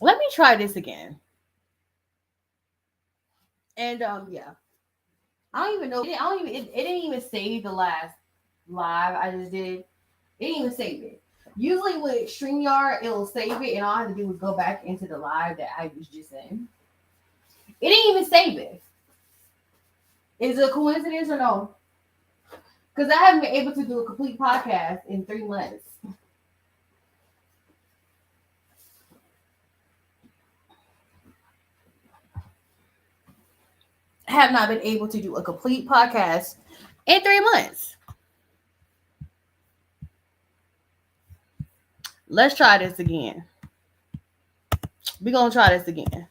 Let me try this again. And yeah. I don't even know. It didn't even save the last live I just did. It didn't even save it. Usually with StreamYard, it'll save it, and all I have to do is go back into the live that I was just in. It didn't even save it. Is it a coincidence or no? Because I haven't been able to do a complete podcast in 3 months. I have not been able to do a complete podcast in 3 months. Let's try this again. We're going to try this again.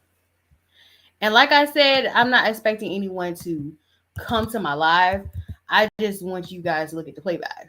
And like I said, I'm not expecting anyone to come to my live. I just want you guys to look at the playback.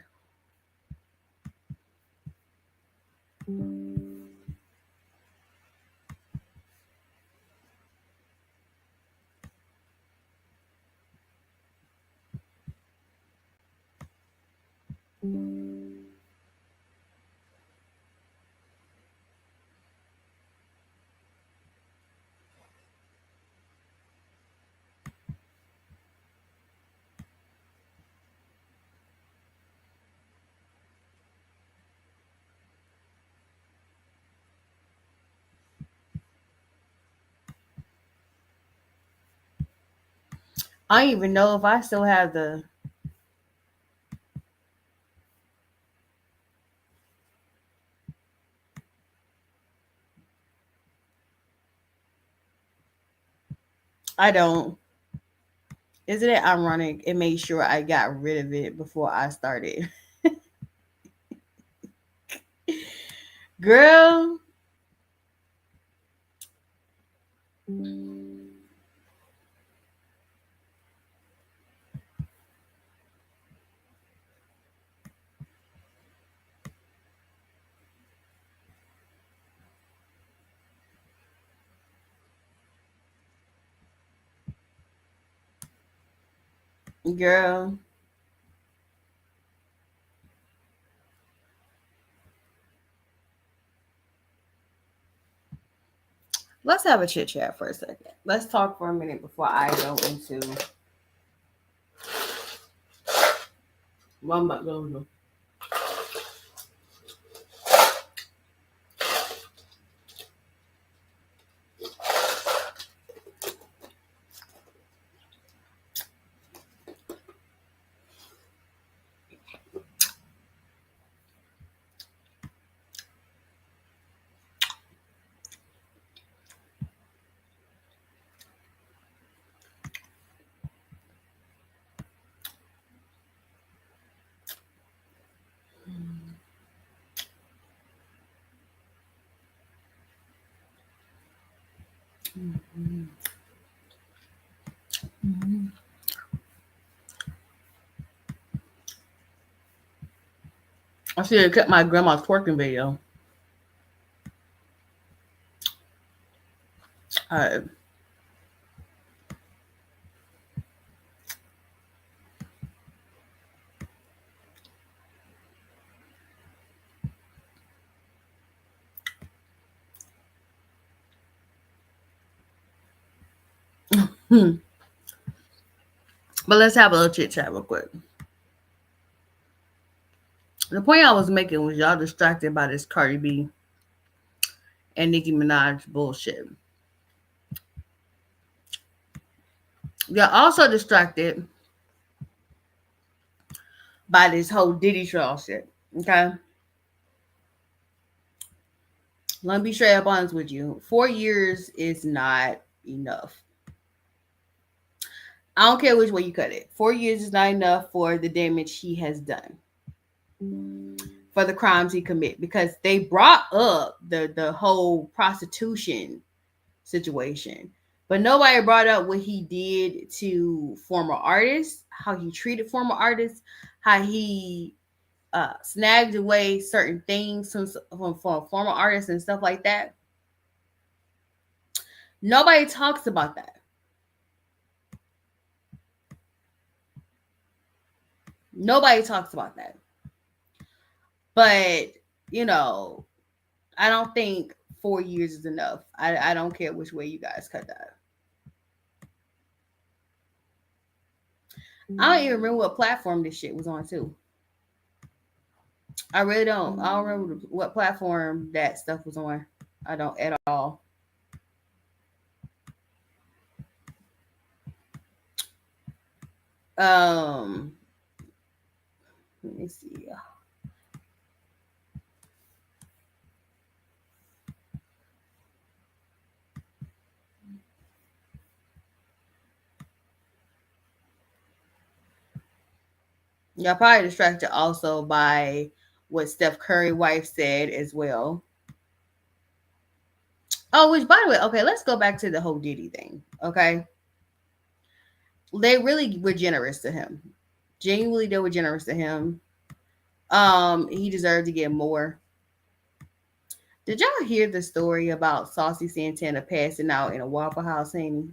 I don't even know if I still have the. I don't. Isn't it ironic? It made sure I got rid of it before I started. Girl. Girl. Let's have a chit chat for a second. Let's talk for a minute before I go into what I'm about to go into. I should have kept my grandma's twerking video. Uh, but let's have a little chit chat real quick. The point I was making was y'all distracted by this Cardi B and Nicki Minaj bullshit. Y'all also distracted by this whole Diddy trial shit. Okay? Let me be straight up honest with you. 4 years is not enough. I don't care which way you cut it. 4 years is not enough for the damage he has done, for the crimes he commit. Because they brought up the whole prostitution situation, but nobody brought up what he did to former artists, how he treated former artists, how he snagged away certain things from former artists and stuff like that. Nobody talks about that. Nobody talks about that. But, you know, I don't think 4 years is enough. I don't care which way you guys cut that. I don't even remember what platform this shit was on too. I really don't. I don't remember what platform that stuff was on. I don't at all. Um, let me see. Y'all probably distracted also by what Steph Curry wife said as well. Oh, which by the way, okay, let's go back to the whole Diddy thing. Okay. They really were generous to him. Genuinely they were generous to him. He deserved to get more. Did y'all hear the story about Saucy Santana passing out in a Waffle House, Haney?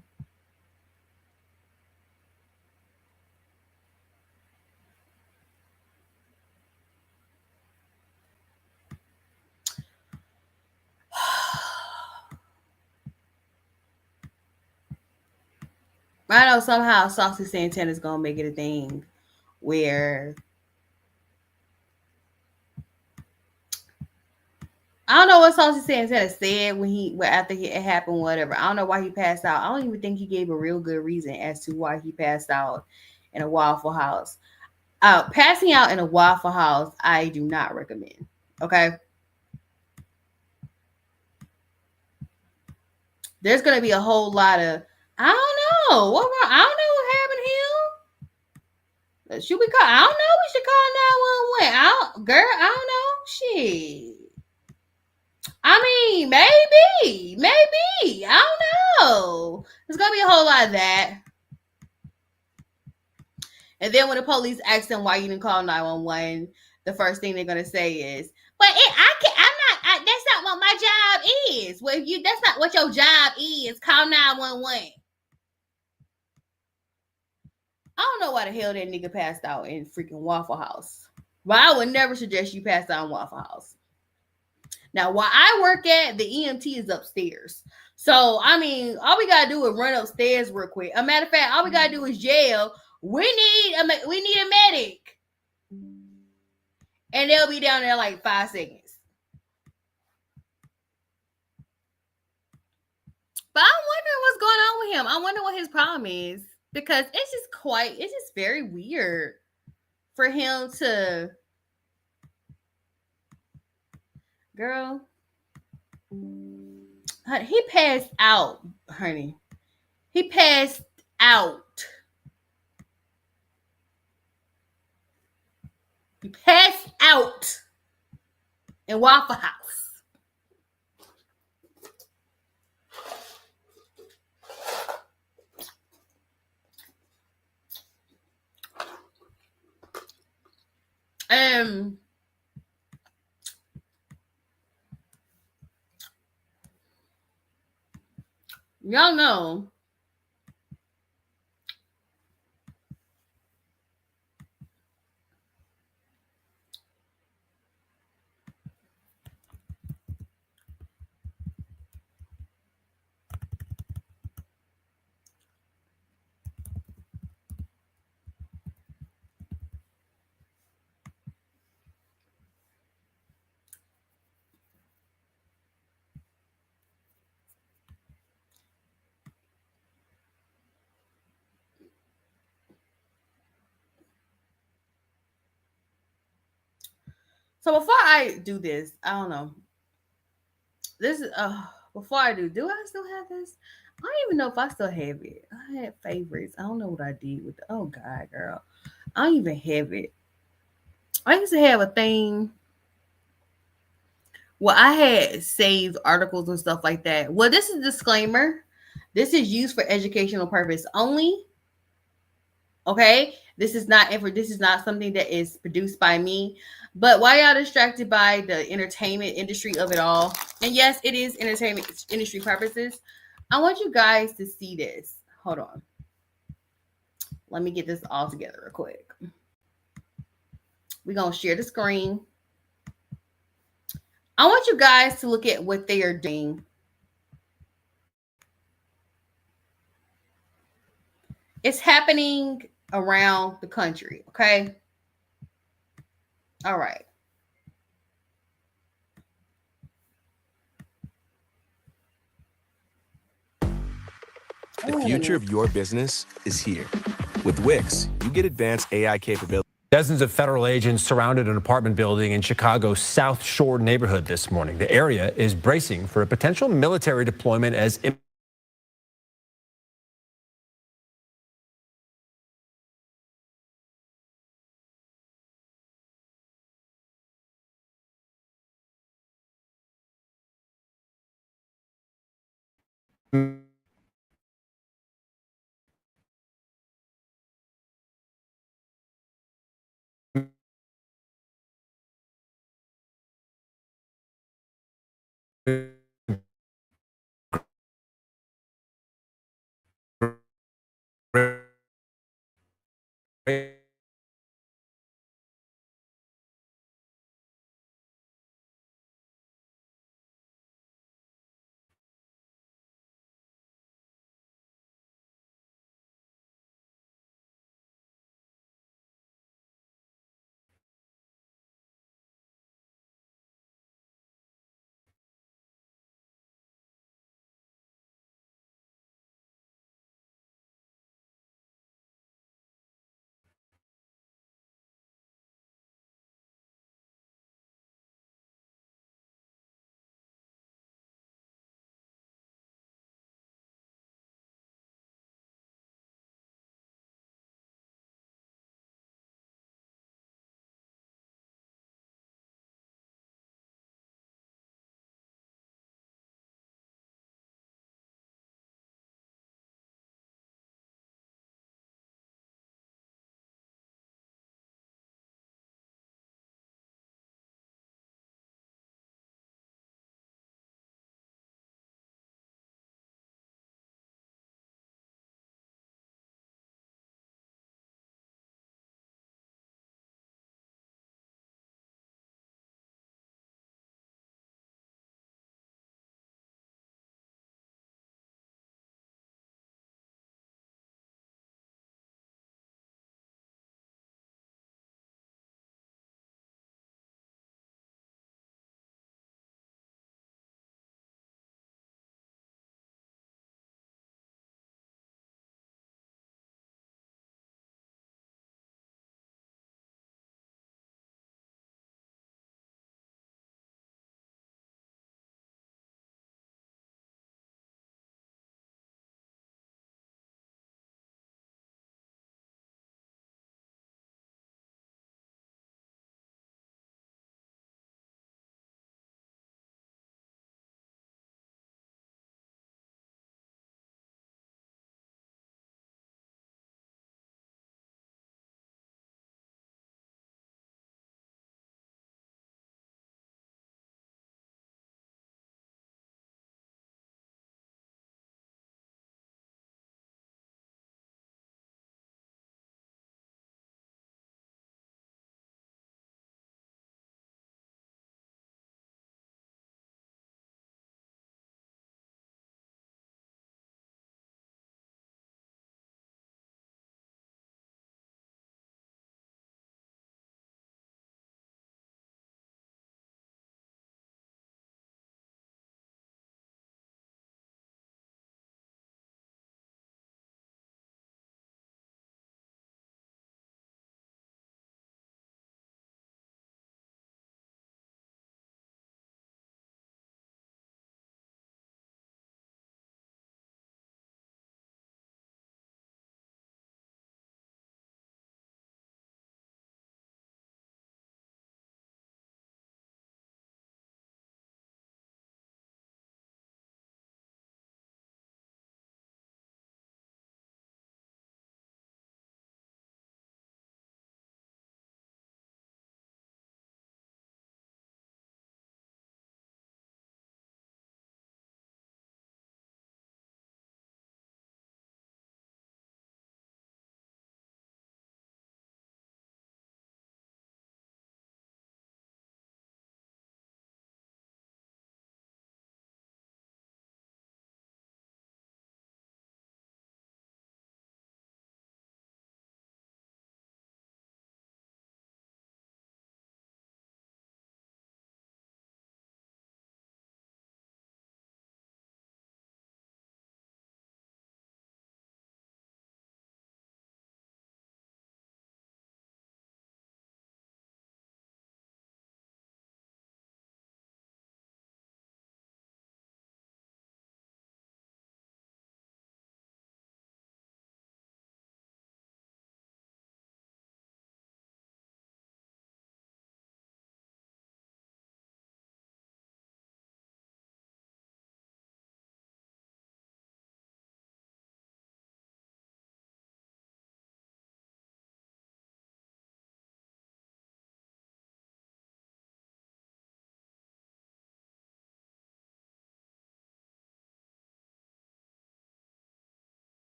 I know somehow Saucy Santana is gonna make it a thing where I don't know what Saucy Santana said when after it happened, whatever. I don't know why he passed out. I don't even think he gave a real good reason as to why he passed out in a Waffle House. Passing out in a Waffle House, I do not recommend. Okay. There's gonna be a whole lot of I don't know. I don't know what happened here. Should we call? I don't know. We should call 911. Girl, I don't know. Shit. I mean, maybe. I don't know. There's gonna be a whole lot of that. And then when the police ask them why you didn't call 911, the first thing they're gonna say is, "But I can't. I'm not. That's not what my job is. Well, if you that's not what your job is, call 911." I don't know why the hell that nigga passed out in freaking Waffle House. But I would never suggest you pass out in Waffle House. Now, while I work at, the EMT is upstairs. So, I mean, all we gotta do is run upstairs real quick. A matter of fact, all we gotta do is yell, we need a medic. And they'll be down there like 5 seconds. But I'm wondering what's going on with him. I wonder what his problem is. Because it's just very weird for him to, girl, he passed out, honey. He passed out. He passed out in Waffle House. Y'all know so before I do this, I don't know. This is before I do I still have this? I don't even know if I still have it. I had favorites. I don't know what I did with oh god, girl. I don't even have it. I used to have a thing. Well, I had saved articles and stuff like that. Well, this is a disclaimer. This is used for educational purpose only. Okay, this is not something that is produced by me. But why y'all distracted by the entertainment industry of it all? And yes, it is entertainment industry purposes. I want you guys to see this. Hold on. Let me get this all together real quick. We're gonna share the screen. I want you guys to look at what they are doing. It's happening around the country, okay? All right. The future of your business is here. With Wix, you get advanced AI capabilities. Dozens of federal agents surrounded an apartment building in Chicago's South Shore neighborhood this morning. The area is bracing for a potential military deployment as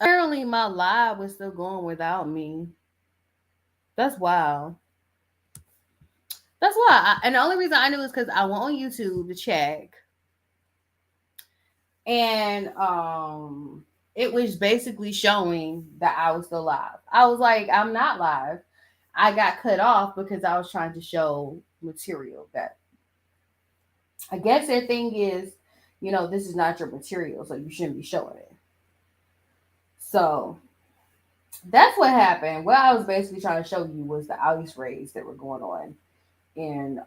Apparently, my live was still going without me. That's wild. That's why. And the only reason I knew is because I went on YouTube to check, and it was basically showing that I was still live. I was like, I'm not live. I got cut off because I was trying to show material that I guess their thing is, this is not your material, so you shouldn't be showing it. So that's what happened. What I was basically trying to show you was the ice raids that were going on in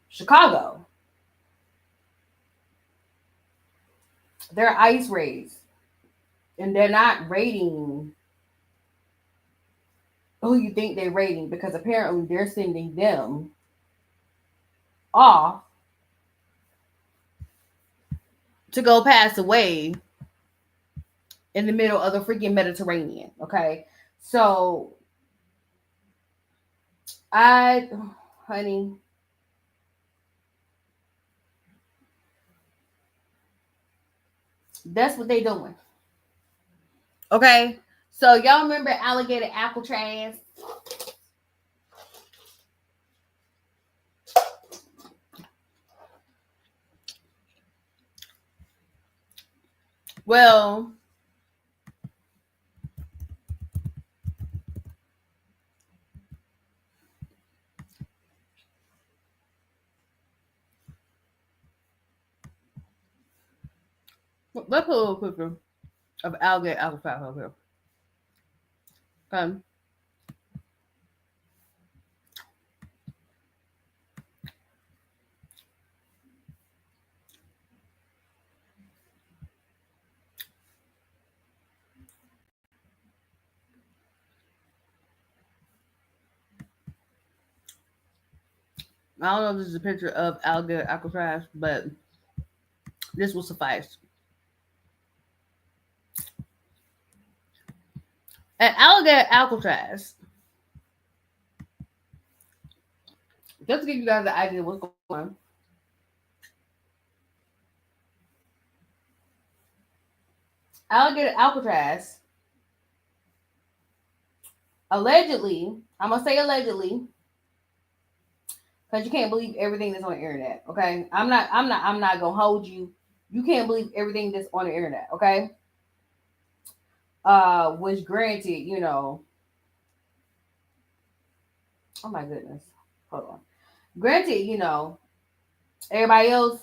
Chicago. They're ice raids, and they're not raiding who you think they're raiding, because apparently they're sending them off to go pass away in the middle of the freaking Mediterranean. Okay, so honey, that's what they doing. Okay, so y'all remember alligator Alcatraz? Well, let's put a little picture of alligator Alcatraz over here. Okay. I don't know if this is a picture of alligator Alcatraz, but this will suffice. At alligator Alcatraz, just to give you guys the idea of what's going on. Alligator Alcatraz, allegedly, I'm gonna say allegedly, because you can't believe everything that's on the internet. Okay, I'm not gonna hold you. You can't believe everything that's on the internet. Okay, was granted, oh my goodness, hold on. Granted, everybody else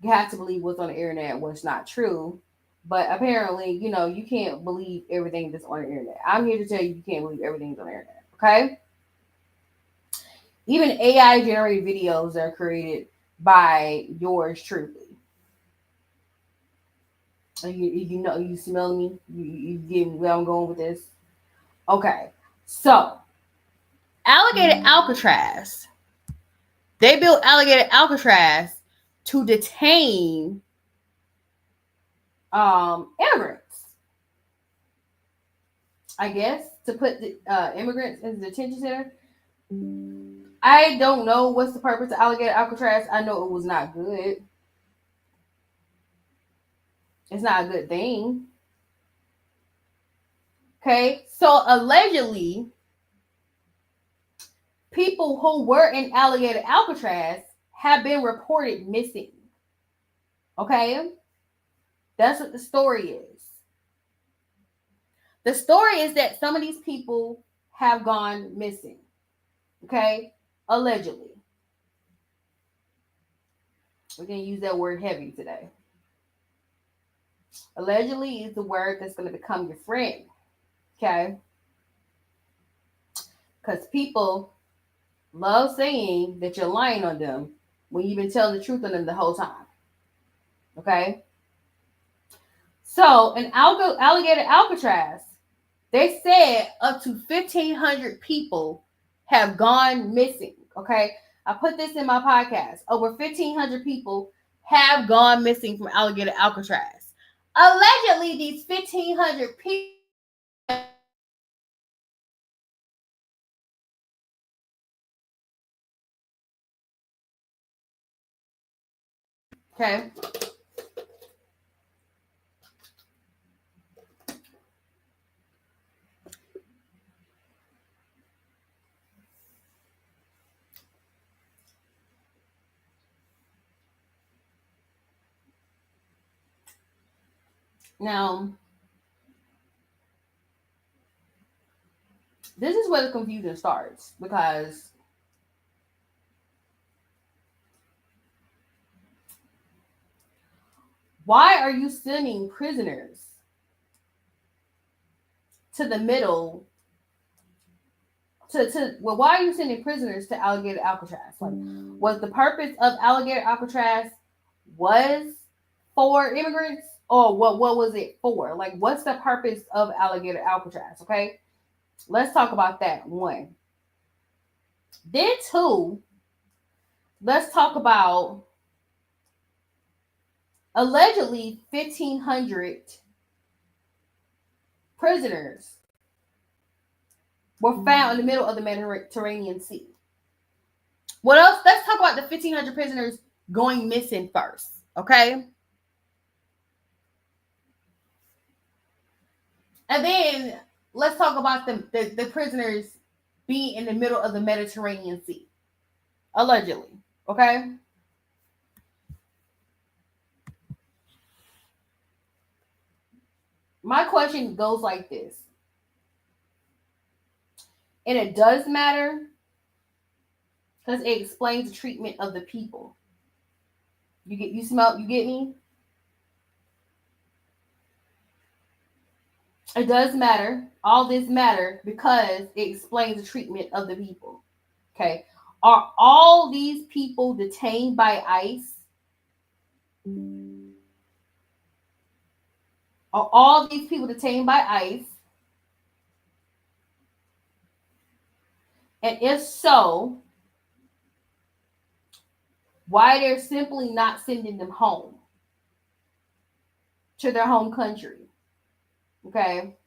has to believe what's on the internet, what's not true. But apparently, you can't believe everything that's on the internet. I'm here to tell you can't believe everything's on the internet. Okay? Even AI generated videos are created by yours truly. You smell me? You get where I'm going with this? Okay. So, alligator Alcatraz. They built alligator Alcatraz to detain immigrants. I guess to put the immigrants in the detention center. I don't know what's the purpose of alligator Alcatraz. I know it was not good. It's not a good thing. Okay, so allegedly, people who were in alligator Alcatraz have been reported missing. Okay, that's what the story is. The story is that some of these people have gone missing. Okay, allegedly. We're going to use that word heavy today. Allegedly is the word that's going to become your friend. Okay? Because people love saying that you're lying on them when you've been telling the truth on them the whole time. Okay? So, in alligator Alcatraz, they said up to 1,500 people have gone missing. Okay? I put this in my podcast. Over 1,500 people have gone missing from alligator Alcatraz. Allegedly, these 1,500 people okay. Now, this is where the confusion starts, because why are you sending prisoners to the middle? Why are you sending prisoners to Alligator Alcatraz? Like, was the purpose of Alligator Alcatraz was for immigrants, or what was it for? Like, what's the purpose of Alligator Alcatraz? Okay, let's talk about that. One. Then two, let's talk about allegedly 1,500 prisoners were found in the middle of the Mediterranean Sea. What else? Let's talk about the 1,500 prisoners going missing first, okay? And then let's talk about the prisoners being in the middle of the Mediterranean Sea, allegedly, okay? My question goes like this. And it does matter because it explains the treatment of the people. You get me? It does matter. All this matter because it explains the treatment of the people. Okay. Are all these people detained by ICE? Are all these people detained by ICE? And if so, why they're simply not sending them home to their home country? Okay.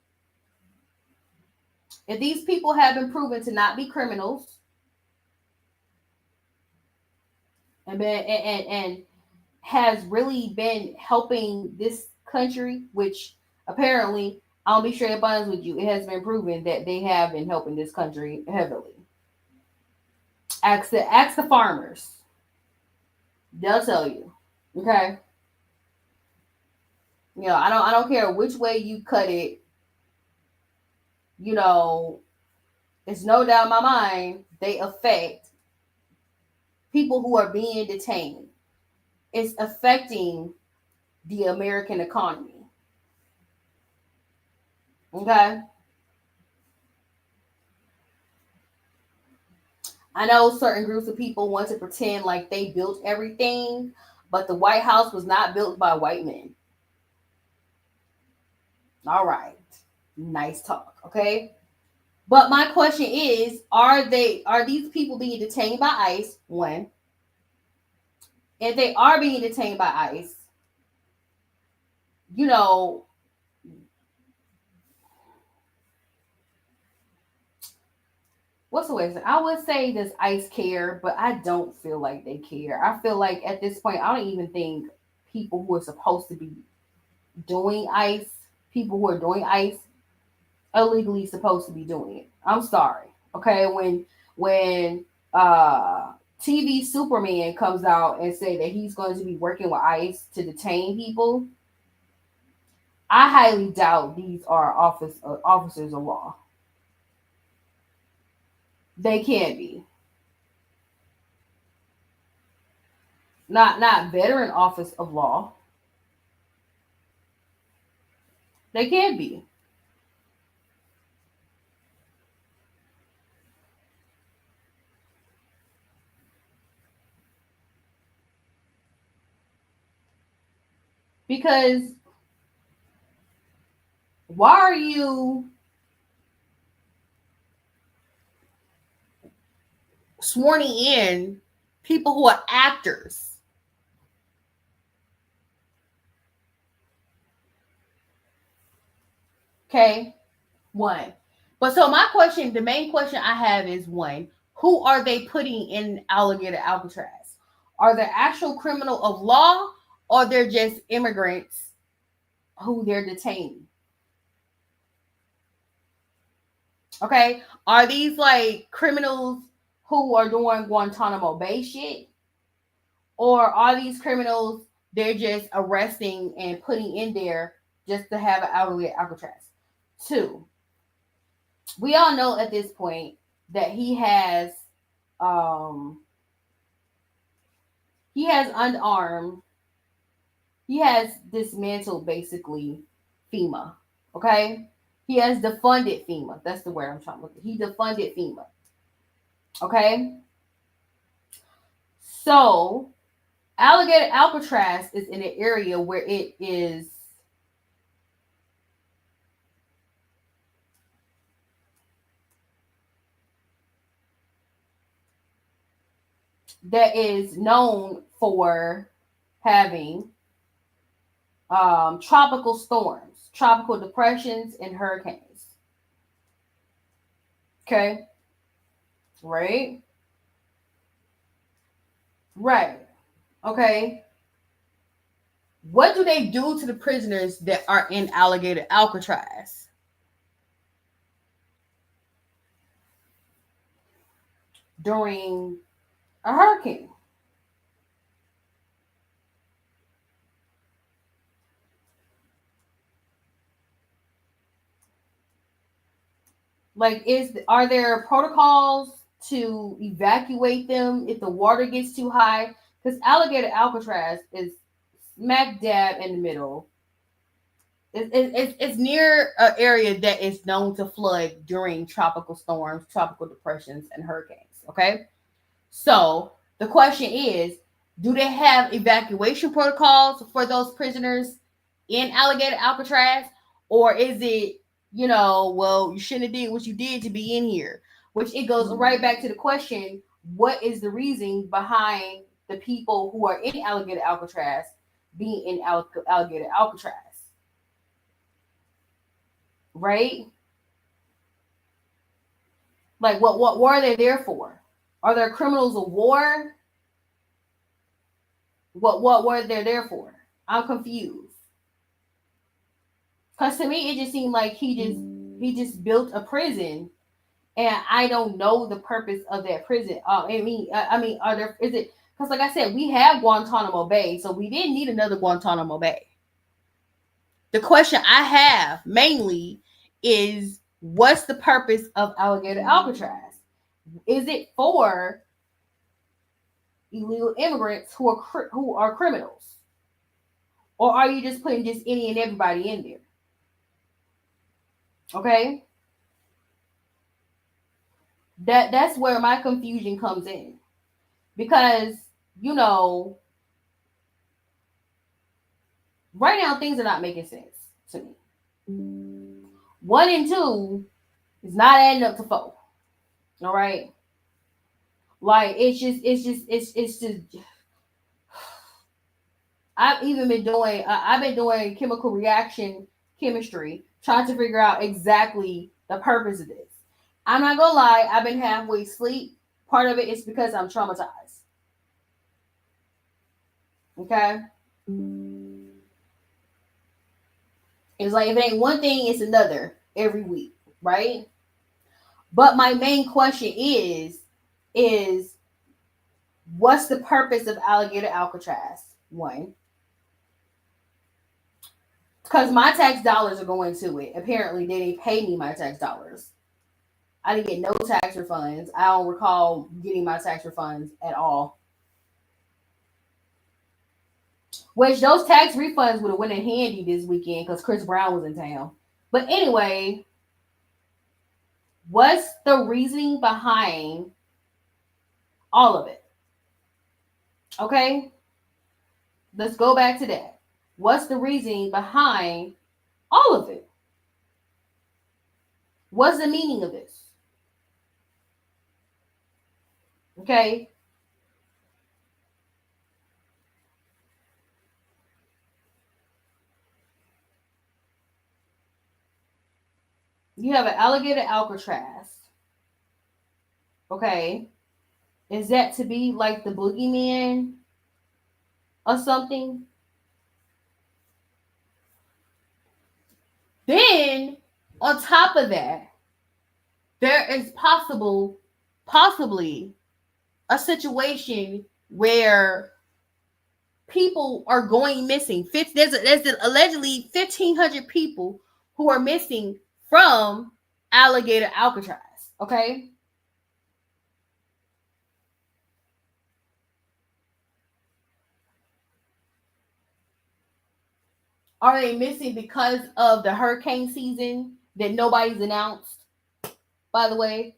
If these people have been proven to not be criminals and has really been helping this country, which apparently, I'll be straight up honest with you, it has been proven that they have been helping this country heavily. Ask the farmers. They'll tell you. Okay. You know, I don't care which way you cut it. You know, it's no doubt in my mind they affect people who are being detained. It's affecting the American economy. Okay. I know certain groups of people want to pretend like they built everything, but the White House was not built by white men. All right. Nice talk. Okay. But my question is, are these people being detained by ICE? One. If they are being detained by ICE, you know, what's the way? I would say does ICE care, but I don't feel like they care. I feel like at this point, I don't even think people who are supposed to be doing ICE, people who are doing ICE, illegally supposed to be doing it. I'm sorry. Okay, when TV Superman comes out and say that he's going to be working with ICE to detain people, I highly doubt these are officers of law. They can't be. Not veteran office of law. They can't be. Because why are you sworn in people who are actors? Okay, one. But so my question, the main question I have is one, who are they putting in Alligator Alcatraz? Are they actual criminal of law, or they're just immigrants who they're detaining? Okay, are these like criminals who are doing Guantanamo Bay shit? Or are these criminals they're just arresting and putting in there just to have an alligator Alcatraz. 2, we all know at this point that he has unarmed, he has dismantled basically FEMA. Okay, he has defunded FEMA. That's the word I'm trying to look at. He defunded FEMA. Okay, so alligator Alcatraz is in an area where it is that is known for having tropical storms, tropical depressions, and hurricanes. Okay, right? Right. Okay. What do they do to the prisoners that are in alligator Alcatraz? During a hurricane? Like, are there protocols to evacuate them if the water gets too high? Because alligator Alcatraz is smack dab in the middle. It's near an area that is known to flood during tropical storms, tropical depressions, and hurricanes. Okay, so the question is, do they have evacuation protocols for those prisoners in alligator Alcatraz, or is it, well, you shouldn't have did what you did to be in here? Which it goes right back to the question: what is the reason behind the people who are in alligator Alcatraz being in alligator Alcatraz? Right? Like, what were they there for? Are there criminals of war? What were they there for? I'm confused. Because to me, it just seemed like he just built a prison, and I don't know the purpose of that prison. I mean, is it because, like I said, we have Guantanamo Bay, so we didn't need another Guantanamo Bay. The question I have mainly is, what's the purpose of alligator Alcatraz? Is it for illegal immigrants who are criminals, or are you just putting just any and everybody in there? Okay, that's where my confusion comes in, because right now things are not making sense to me. 1 and 2 is not adding up to 4. All right, like it's just. I've been doing chemical reaction chemistry, trying to figure out exactly the purpose of this. I'm not gonna lie, I've been halfway asleep. Part of it is because I'm traumatized. Okay? It's like, if it ain't one thing, it's another every week, right? But my main question is what's the purpose of alligator Alcatraz? 1. Because my tax dollars are going to it. Apparently, they didn't pay me my tax dollars. I didn't get no tax refunds. I don't recall getting my tax refunds at all. Which those tax refunds would have went in handy this weekend because Chris Brown was in town. But anyway, what's the reasoning behind all of it? Okay? Let's go back to that. What's the reasoning behind all of it? What's the meaning of this? Okay? You have an alligator Alcatraz. Okay? Is that to be like the boogeyman or something? Then, on top of that, there is possibly a situation where people are going missing. There's allegedly 1,500 people who are missing from Alligator Alcatraz. Okay. Are they missing because of the hurricane season that nobody's announced? By the way,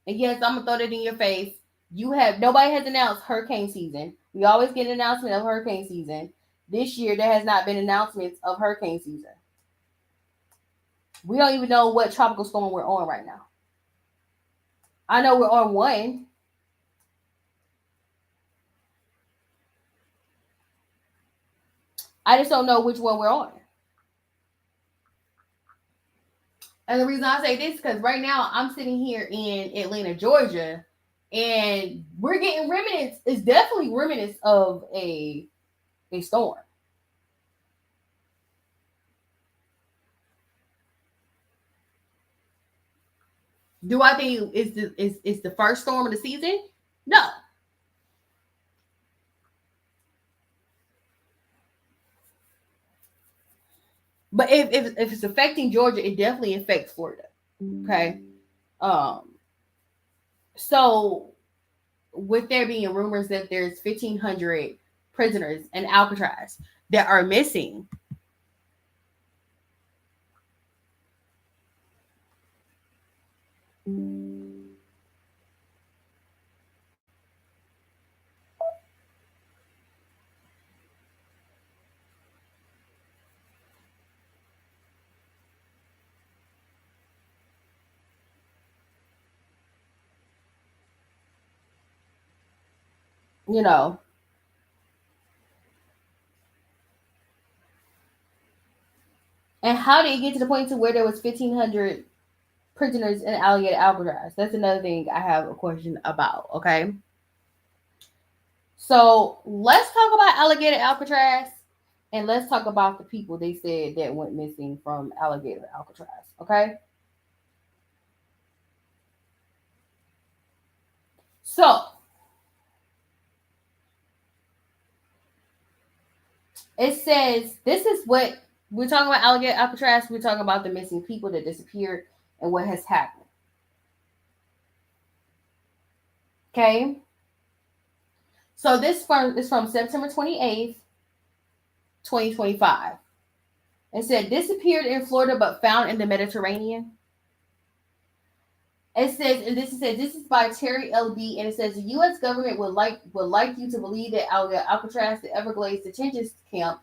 and yes, I'm gonna throw that in your face. Nobody has announced hurricane season. We always get an announcement of hurricane season. This year, there has not been announcements of hurricane season. We don't even know what tropical storm we're on right now. I know we're on one. I just don't know which one we're on. And the reason I say this is because right now I'm sitting here in Atlanta, Georgia, and we're getting remnants. It's definitely remnants of a storm. Do I think it's the first storm of the season? No. But if it's affecting Georgia, it definitely affects Florida. Okay. So with there being rumors that there's 1,500 prisoners in Alcatraz that are missing, you know, and how did it get to the point to where there was 1,500 prisoners in Alligator Alcatraz? That's another thing I have a question about. Okay. So let's talk about Alligator Alcatraz, and let's talk about the people they said that went missing from Alligator Alcatraz. Okay. So it says this is what we're talking about. Alligator Alcatraz. We're talking about the missing people that disappeared and what has happened. Okay. So this is from September 28th, 2025. It said disappeared in Florida but found in the Mediterranean. It says, and this is by Terry LB, and it says the U.S. government would like you to believe that Alcatraz, the Everglades detention camp,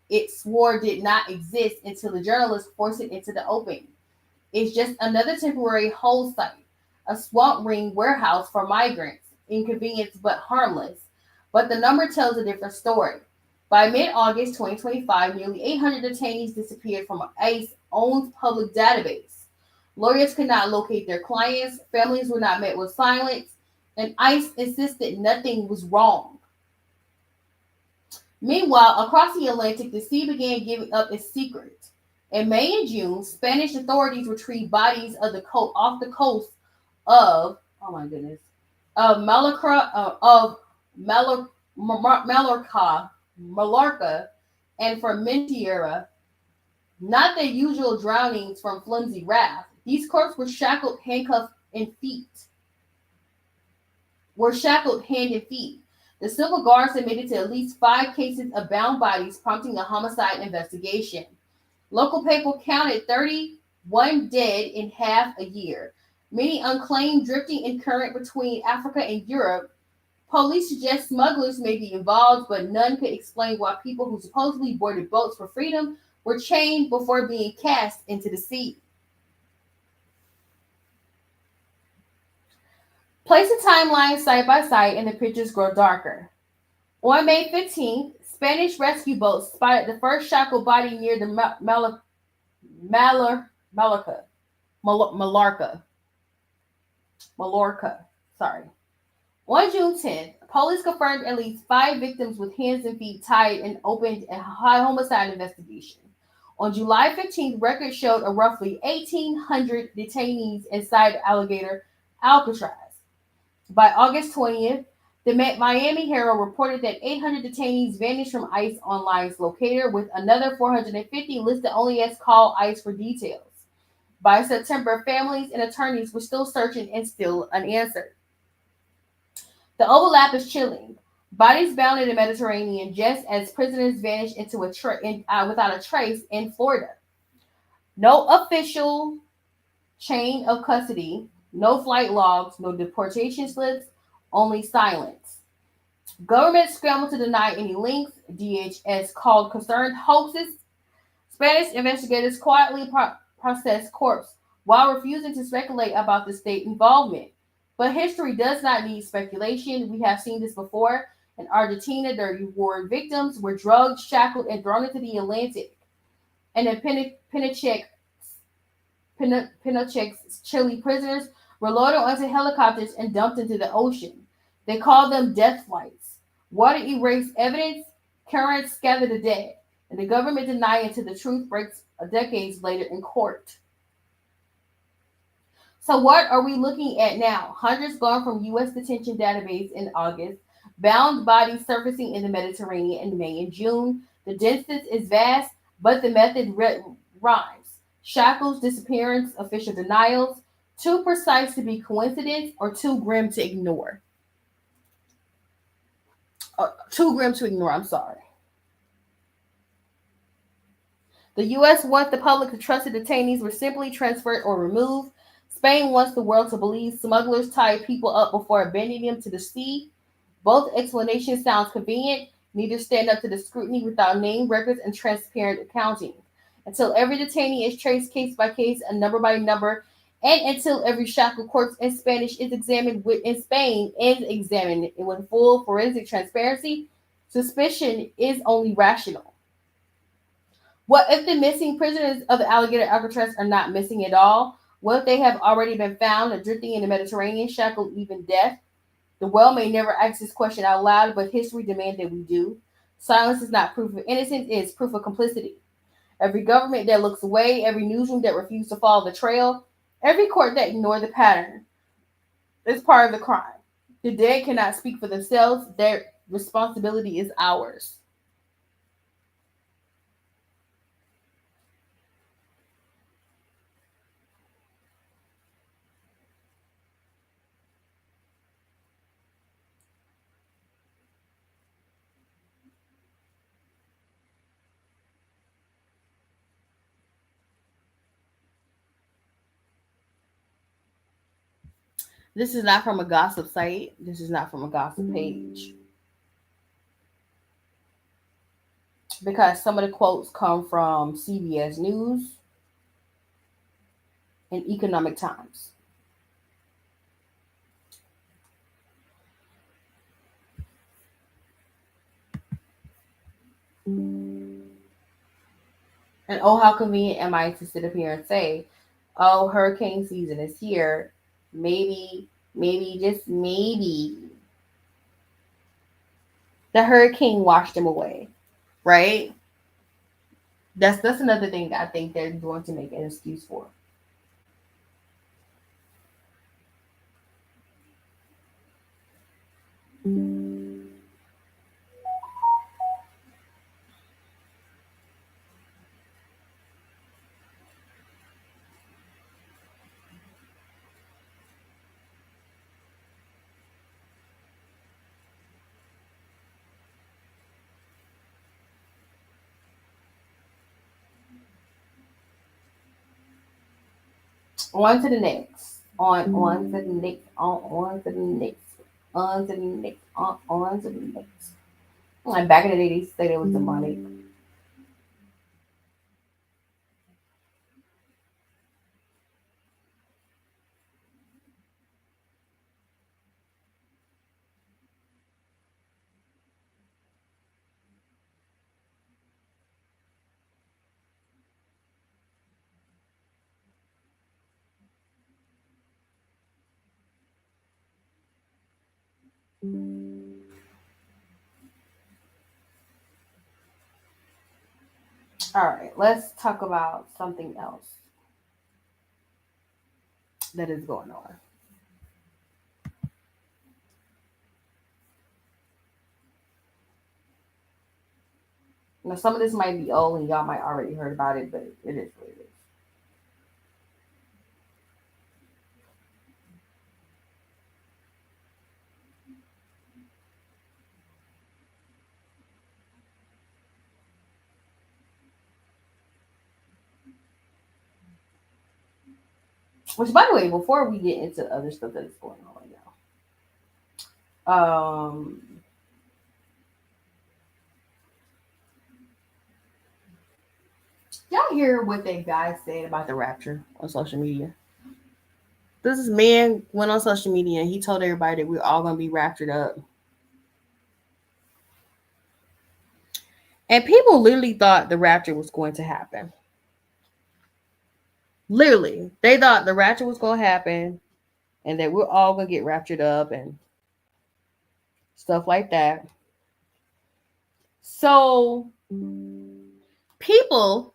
it swore did not exist until the journalists forced it into the open. It's just another temporary hold site, a swamp ring warehouse for migrants, inconvenience but harmless. But the number tells a different story. By mid-August 2025, nearly 800 detainees disappeared from ICE-owned public database. Lawyers could not locate their clients, families were not met with silence, and ICE insisted nothing was wrong. Meanwhile, across the Atlantic, the sea began giving up its secret. In May and June, Spanish authorities retrieved bodies of off the coast of Mallorca, and Formentera, not the usual drownings from flimsy raft. These corpses were shackled, handcuffed, and feet. Hand and feet. The civil guards admitted to at least 5 cases of bound bodies, prompting a homicide investigation. Local people counted 31 dead in half a year, many unclaimed, drifting in current between Africa and Europe. Police suggest smugglers may be involved, but none could explain why people who supposedly boarded boats for freedom were chained before being cast into the sea. Place a timeline side by side and the pictures grow darker. On May 15th, Spanish rescue boats spotted the first shackled body near the Mallorca. Sorry. On June 10th, police confirmed at least 5 victims with hands and feet tied and opened a homicide investigation. On July 15th, records showed a roughly 1,800 detainees inside Alligator Alcatraz. By August 20th, The Miami Herald reported that 800 detainees vanished from ICE Online's locator, with another 450 listed only as call ICE for details. By September, families and attorneys were still searching and still unanswered. The overlap is chilling. Bodies bound in the Mediterranean just as prisoners vanish into without a trace in Florida. No official chain of custody, no flight logs, no deportation slips, only silence. Government scrambled to deny any links. DHS called concerned hoaxes. Spanish investigators quietly processed corpse while refusing to speculate about the state involvement. But history does not need speculation. We have seen this before. In Argentina, dirty war victims were drugged, shackled, and thrown into the Atlantic. And in Pinochet's Chile, prisoners were loaded onto helicopters and dumped into the ocean. They called them death flights. Water erased evidence, currents scattered the dead, and the government denied until the truth breaks decades later in court. So what are we looking at now? Hundreds gone from U.S. detention database in August, bound bodies surfacing in the Mediterranean in May and June. The distance is vast, but the method rhymes. Shackles, disappearance, official denials, too precise to be coincidence or too grim to ignore. Too grim to ignore, I'm sorry. The U.S. wants the public to trust that detainees were simply transferred or removed. Spain wants the world to believe smugglers tied people up before abandoning them to the sea. Both explanations sound convenient, neither stand up to the scrutiny without name records and transparent accounting. Until every detainee is traced case by case and number by number, and until every shackled corpse in Spanish is examined in Spain is examined with full forensic transparency, suspicion is only rational. What if the missing prisoners of the Alligator Alcatraz are not missing at all? What if they have already been found and drifting in the Mediterranean, shackled, even death? The world may never ask this question out loud, but history demands that we do. Silence is not proof of innocence, it is proof of complicity. Every government that looks away, every newsroom that refuses to follow the trail, every court that ignores the pattern is part of the crime. The dead cannot speak for themselves, their responsibility is ours. This is not from a gossip site. This is not from a gossip page. Because some of the quotes come from CBS News and Economic Times. And oh, how convenient am I to sit up here and say, oh, hurricane season is here. Maybe, just maybe, the hurricane washed them away, right? That's another thing that I think they're going to make an excuse for. On to the next. On to the next. On to the next. On to the next. On to the next. And back in the day, they said it was demonic. All right, let's talk about something else that is going on. Now, some of this might be old and y'all might already heard about it, but it is what it is. Which, by the way, before we get into other stuff that is going on right now, y'all hear what that guy said about the rapture on social media? This man went on social media and he told everybody that we're all going to be raptured up. And people literally thought the rapture was going to happen. Literally, they thought the rapture was going to happen and that we're all going to get raptured up and stuff like that. So people,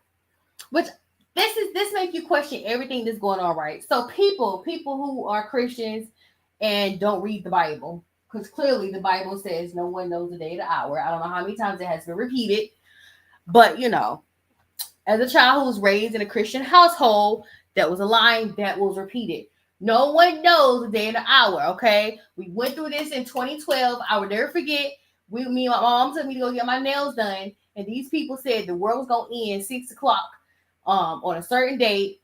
which this makes you question everything that's going on, right? So people who are Christians and don't read the Bible, because clearly the Bible says no one knows the day or the hour. I don't know how many times it has been repeated, but you know, as a child who was raised in a Christian household, that was a line that was repeated. No one knows the day and the hour, okay? We went through this in 2012. I will never forget. Me and my mom took me to go get my nails done, and these people said the world was going to end 6 o'clock on a certain date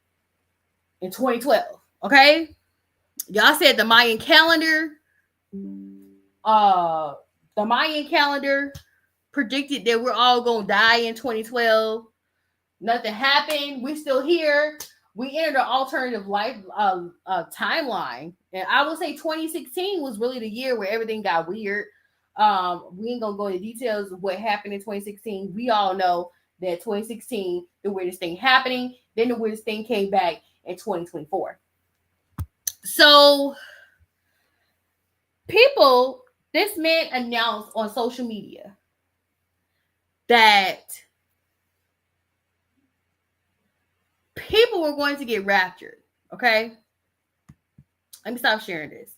in 2012, okay? Y'all said the Mayan calendar predicted that we're all going to die in 2012. Nothing happened. We're still here. We entered an alternative life timeline, and I would say 2016 was really the year where everything got weird. We ain't gonna go into details of what happened in 2016. We all know that 2016, the weirdest thing happening. Then the weirdest thing came back in 2024. So, this man announced on social media that people were going to get raptured, okay? Let me stop sharing this.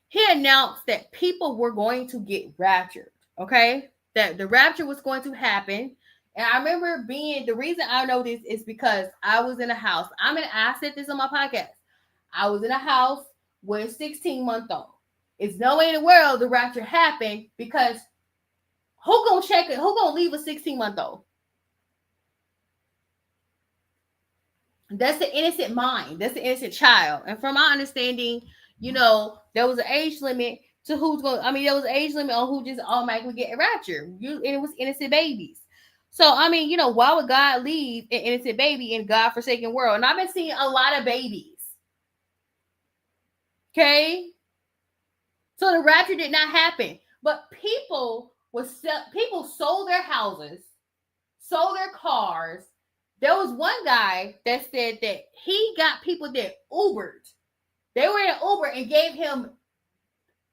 He announced that people were going to get raptured, okay? That the rapture was going to happen. And I remember the reason I know this is because I was in a house. I said this on my podcast. I was in a house with a 16-month-old. It's no way in the world the rapture happened because who gonna check it? Who gonna leave a 16-month-old? That's the innocent mind. That's the innocent child. And from my understanding, you know, there was an age limit to who's going. I mean, there was an age limit on who just automatically get raptured. And it was innocent babies. So I mean, you know, why would God leave an innocent baby in God-forsaken world? And I've been seeing a lot of babies. Okay, so the rapture did not happen, but people sold their houses, sold their cars. There was one guy that said that he got people that Ubered. They were in an Uber and gave him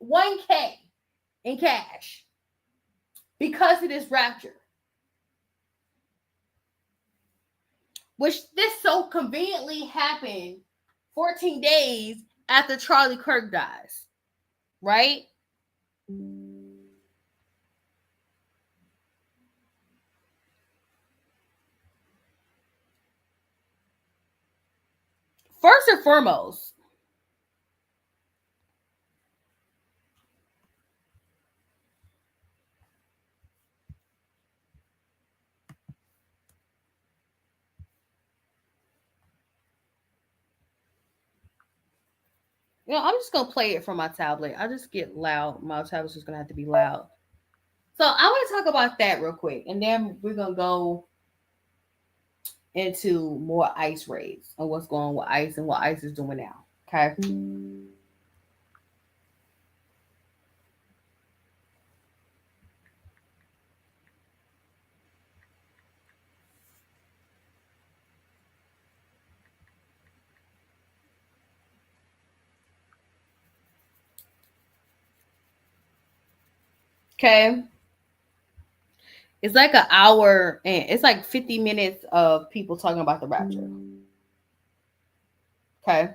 $1,000 in cash because of this rapture. Which this so conveniently happened 14 days after Charlie Kirk dies. Right? First and foremost, you know, I'm just going to play it from my tablet. I just get loud. My tablet's just going to have to be loud. So I want to talk about that real quick. And then we're going to go into more ICE raids and what's going on with ICE and what ICE is doing now. Okay. Okay. It's like an hour and it's like 50 minutes of people talking about the rapture. Okay.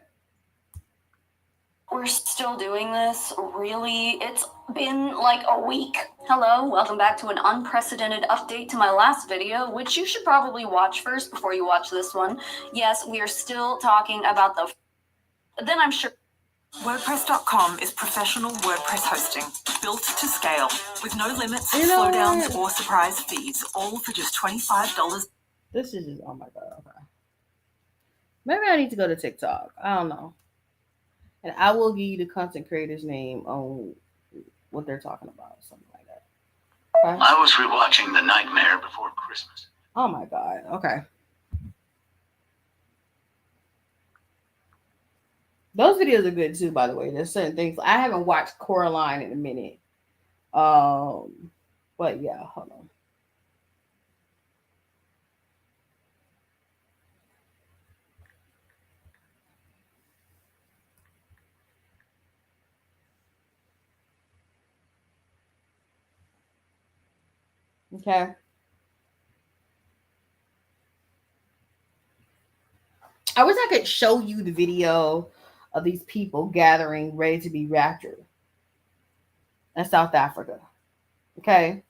We're still doing this. Really, it's been like a week Hello, welcome back to an unprecedented update to my last video, which you should probably watch first before you watch this one. Yes, we are still talking about the... Then I'm sure... WordPress.com is professional WordPress hosting, built to scale, with no limits, slowdowns, or surprise fees, all for just $25. This is just, oh my God, okay. Maybe I need to go to TikTok. I don't know. And I will give you the content creator's name on what they're talking about, something like that. Okay? I was rewatching The Nightmare Before Christmas. Oh my God, okay. Those videos are good too, by the way. There's certain things. I haven't watched Coraline in a minute. But yeah, hold on. Okay. I wish I could show you the video of these people gathering ready to be raptured in South Africa. Okay.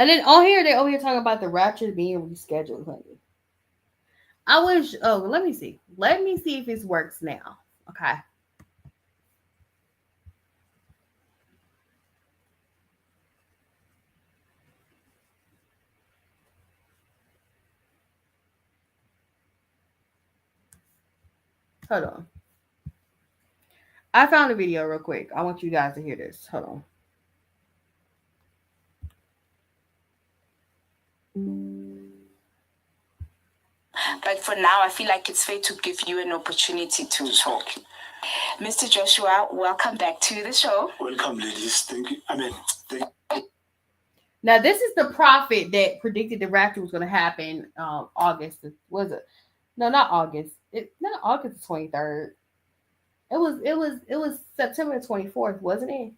And then on here, they're over here talking about the rapture being rescheduled, honey. I wish, let me see. Let me see if it works now. Okay. Hold on. I found a video real quick. I want you guys to hear this. Hold on. But for now, I feel like it's fair to give you an opportunity to talk. Mr. Joshua, welcome back to the show. Welcome, ladies. Thank you. Now, this is the prophet that predicted the rapture was going to happen August. Was it? No, not August. Not August 23rd. It was September 24th, wasn't it?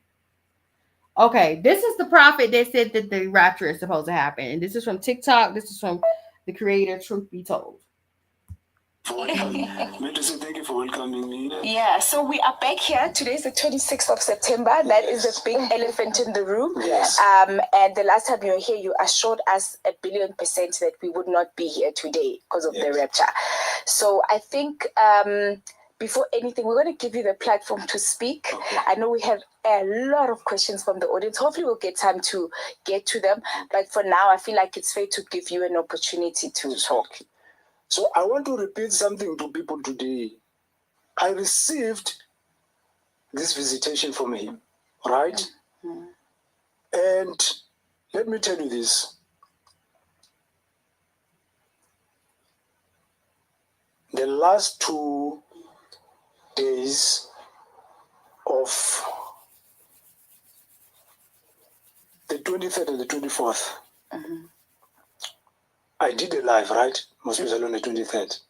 Okay, this is the prophet that said that the rapture is supposed to happen. And this is from TikTok. This is from the creator, Truth Be Told. To say thank you for welcoming me. Yeah, so we are back here. Today's the 26th of September. That is a big elephant in the room. Yes. And the last time you were here, you assured us 1,000,000,000% that we would not be here today because of the rapture. So I think before anything, we're going to give you the platform to speak. Okay. I know we have a lot of questions from the audience. Hopefully we'll get time to get to them. But for now, I feel like it's fair to give you an opportunity to talk. So I want to repeat something to people today. I received this visitation from him, right? Mm-hmm. And let me tell you this. The last 2 days of the 23rd and the 24th, mm-hmm. I did a live, right? Most especially on the 23rd.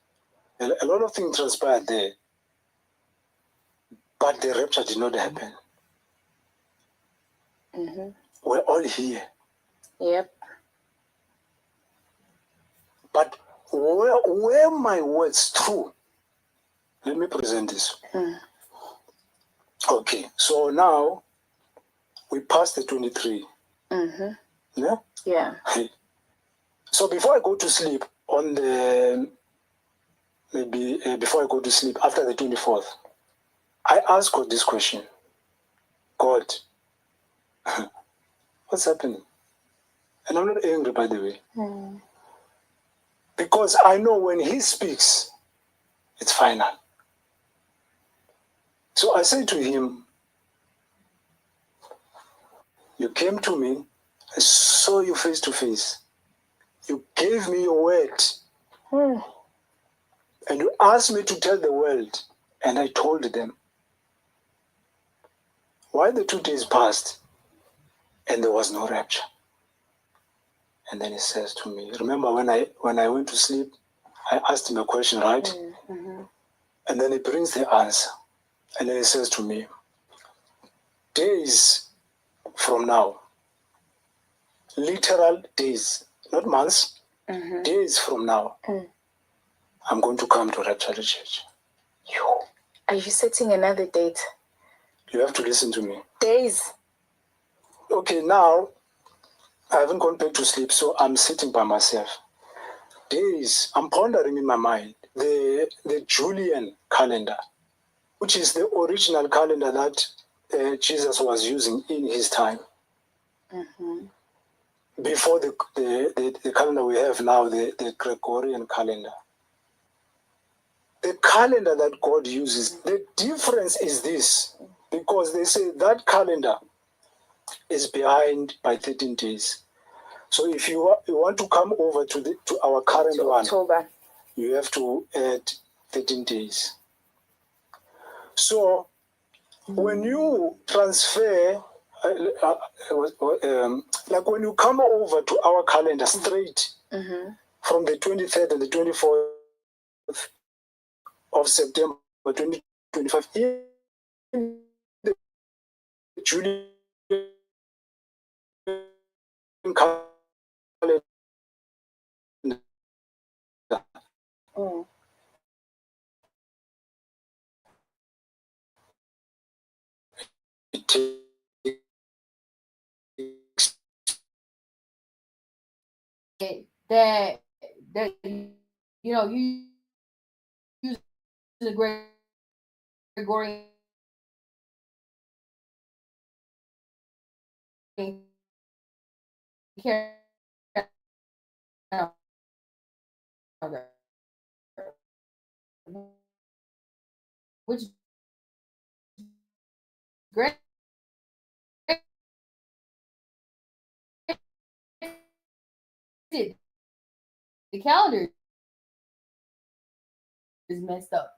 A lot of things transpired there. But the rapture did not happen. Mm-hmm. We're all here. Yep. But were my words true? Let me present this. Mm. Okay, so now we passed the 23. Mm-hmm. Yeah? Yeah. So before I go to sleep on the, before I go to sleep after the 24th, I ask God this question. God, what's happening? And I'm not angry, by the way. Mm. Because I know when he speaks, it's final. So I say to him, you came to me, I saw you face to face. You gave me your word. Mm. And you asked me to tell the world, and I told them. Why the 2 days passed, and there was no rapture? And then he says to me, remember when I went to sleep, I asked him a question, right? Mm-hmm. And then he brings the answer. And then he says to me, days from now, literal days, not months, days from now, I'm going to come to Rapture the Church. Are you setting another date? You have to listen to me. Days. Okay, now I haven't gone back to sleep, so I'm sitting by myself. Days, I'm pondering in my mind the Julian calendar, which is the original calendar that Jesus was using in his time. Before the calendar we have now, the Gregorian calendar. The calendar that God uses, the difference is this, because they say that calendar is behind by 13 days. So if you want to come over to our current one, October, you have to add 13 days. So when you transfer, like when you come over to our calendar straight from the 23rd and the 24th of September 2025, in the Julian calendar, it takes that you use the Gregorian calendar, which is great. The calendar is messed up.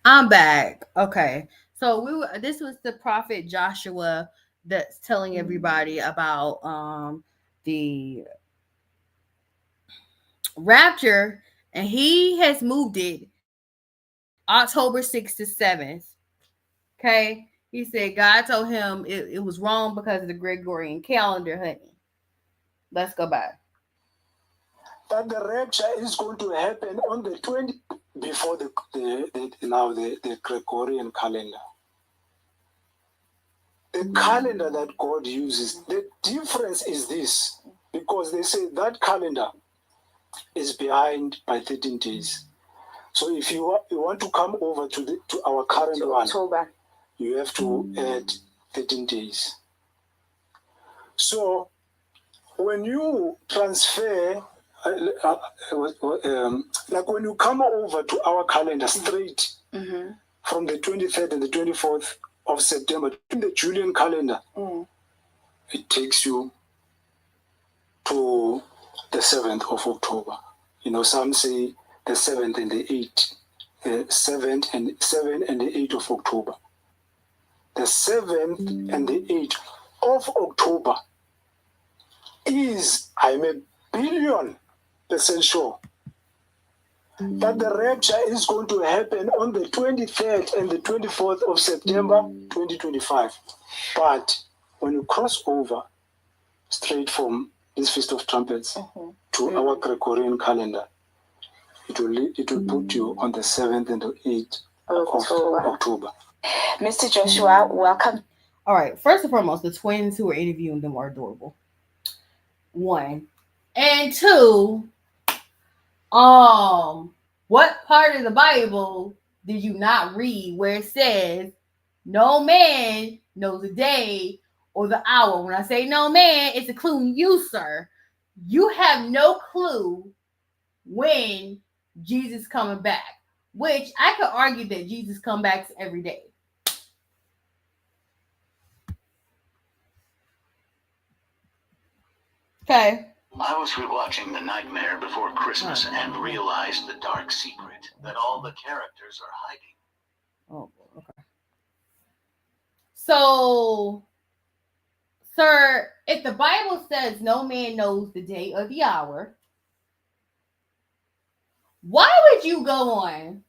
I'm back. Okay. So this was the prophet Joshua that's telling everybody about the rapture, and he has moved it October 6th to 7th. Okay. He said God told him it was wrong because of the Gregorian calendar, honey. Let's go back. That the rapture is going to happen on the 20 before the Gregorian calendar. The calendar that God uses, the difference is this, because they say that calendar is behind by 13 days. So if you want to come over to our current one, October, you have to add 13 days. So when you transfer, like when you come over to our calendar straight from the 23rd and the 24th of September in the Julian calendar, it takes you to the 7th of October. You know, some say the 7th and the 8th, 7th and the 8th of October. The 7th and the 8th of October is, I'm 1,000,000,000% sure that the rapture is going to happen on the 23rd and the 24th of September 2025. But when you cross over straight from this Feast of Trumpets to our Gregorian calendar, it will put you on the 7th and the 8th of October. Mr. Joshua, welcome. All right. First and foremost, the twins who are interviewing them are adorable. 1. And 2, what part of the Bible did you not read where it says no man knows the day or the hour? When I say no man, it's including you, sir. You have no clue when Jesus coming back, which I could argue that Jesus comes back every day. Okay. I was rewatching The Nightmare Before Christmas and realized the dark secret that all the characters are hiding. Oh, okay. So, sir, if the Bible says no man knows the day or the hour, why would you go on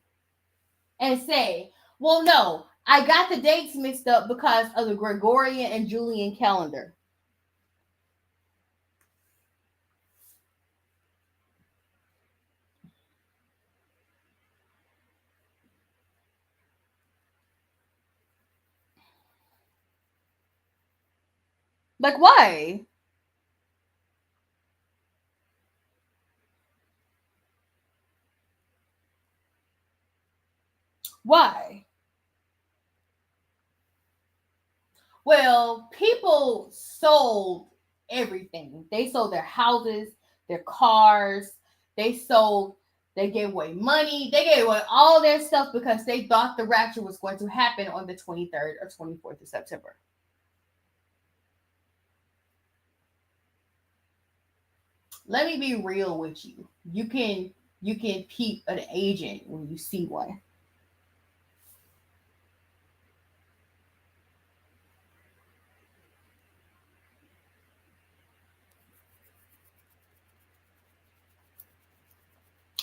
and say, well, no, I got the dates mixed up because of the Gregorian and Julian calendar? Like, why? Why? Well, people sold everything. They sold their houses, their cars. They gave away money. They gave away all their stuff because they thought the rapture was going to happen on the 23rd or 24th of September. Let me be real with you. You can peep an agent when you see one.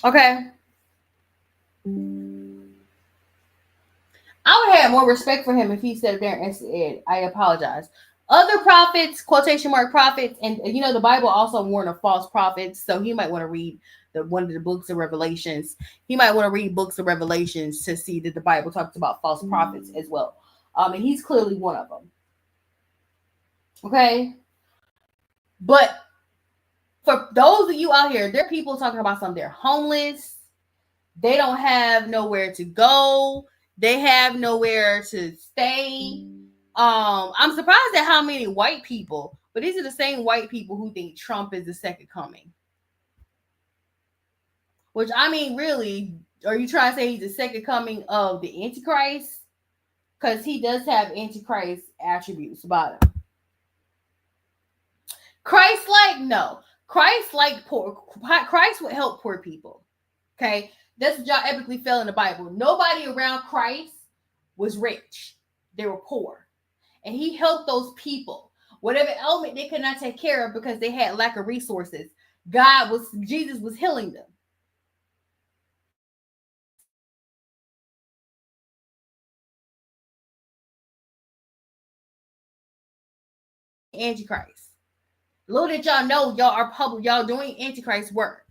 Okay. I would have more respect for him if he said there and said, I apologize. Other prophets, quotation mark prophets, and the Bible also warned of false prophets, so he might want to read one of the books of Revelations. He might want to read books of Revelations to see that the Bible talks about false prophets as well. And he's clearly one of them. Okay? But for those of you out here, there are people talking about something. They're homeless. They don't have nowhere to go. They have nowhere to stay. I'm surprised at how many white people, but these are the same white people who think Trump is the second coming. Which, I mean, really, are you trying to say he's the second coming of the Antichrist? Because he does have Antichrist attributes about him. Christ-like, no. Christ would help poor people. Okay? That's what y'all epically fell in the Bible. Nobody around Christ was rich. They were poor. And he helped those people. Whatever element they could not take care of because they had lack of resources, Jesus was healing them. Antichrist. Little did y'all know, y'all doing Antichrist work.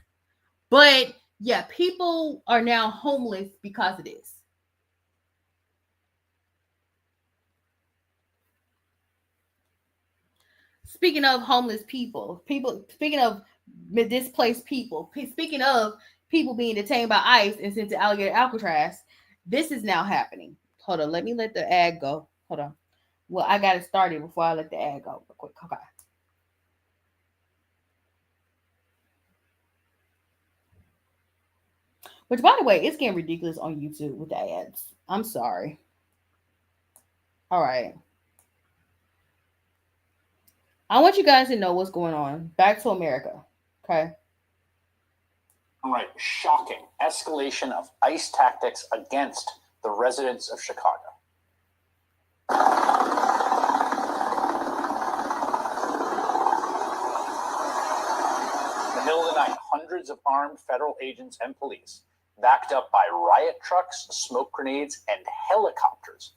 But yeah, people are now homeless because of this. Speaking of homeless people, speaking of displaced people, speaking of people being detained by ICE and sent to Alligator Alcatraz, this is now happening. Hold on, let me let the ad go. Hold on. Well, I got it started before I let the ad go real quick. Okay. Which, by the way, it's getting ridiculous on YouTube with the ads. I'm sorry. All right. I want you guys to know what's going on. Back to America. Okay. All right. Shocking escalation of ICE tactics against the residents of Chicago. In the middle of the night, hundreds of armed federal agents and police, backed up by riot trucks, smoke grenades, and helicopters,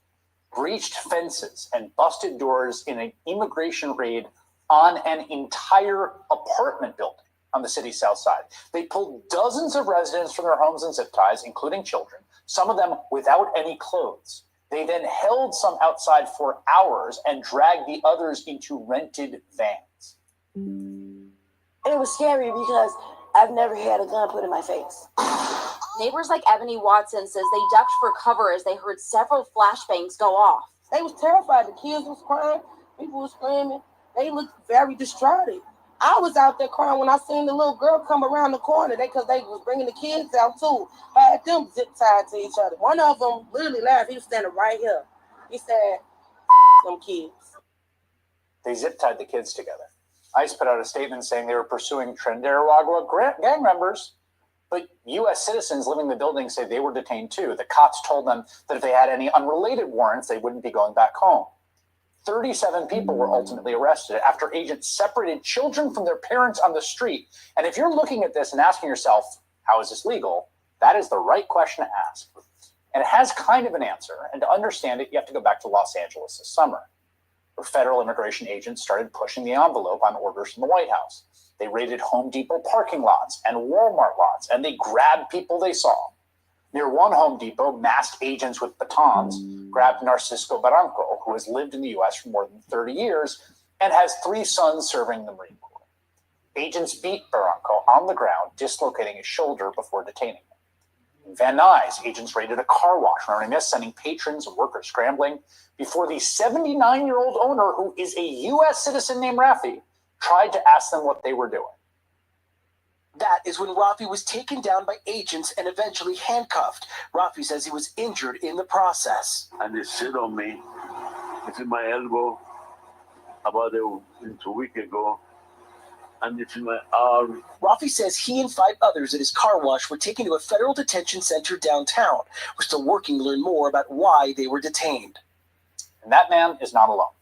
breached fences and busted doors in an immigration raid on an entire apartment building on the city's south side. They pulled dozens of residents from their homes and zip ties, including children, some of them without any clothes. They then held some outside for hours and dragged the others into rented vans. It was scary because I've never had a gun put in my face. Neighbors like Ebony Watson says they ducked for cover as they heard several flashbangs go off. They was terrified. The kids was crying. People was screaming. They looked very distraught. I was out there crying when I seen the little girl come around the corner. Because they was bringing the kids out too. I had them zip tied to each other. One of them literally laughed. He was standing right here. He said, "Them kids." They zip tied the kids together. ICE put out a statement saying they were pursuing Trinidad gang members. But U.S. citizens living in the building say they were detained too. The cops told them that if they had any unrelated warrants, they wouldn't be going back home. 37 people were ultimately arrested after agents separated children from their parents on the street. And if you're looking at this and asking yourself, how is this legal? That is the right question to ask. And it has kind of an answer. And to understand it, you have to go back to Los Angeles this summer, where federal immigration agents started pushing the envelope on orders from the White House. They raided Home Depot parking lots and Walmart lots, and they grabbed people they saw. Near one Home Depot, masked agents with batons grabbed Narcisco Barranco, who has lived in the U.S. for more than 30 years and has 3 sons serving the Marine Corps. Agents beat Barranco on the ground, dislocating his shoulder before detaining him. In Van Nuys, agents raided a car wash, sending patrons and workers scrambling before the 79-year-old owner, who is a U.S. citizen named Rafi, tried to ask them what they were doing. That is when Rafi was taken down by agents and eventually handcuffed. Rafi says he was injured in the process. And they sit on me. It's in my elbow about a week ago. And it's in my arm. Rafi says he and 5 others at his car wash were taken to a federal detention center downtown. We're still working to learn more about why they were detained. And that man is not alone.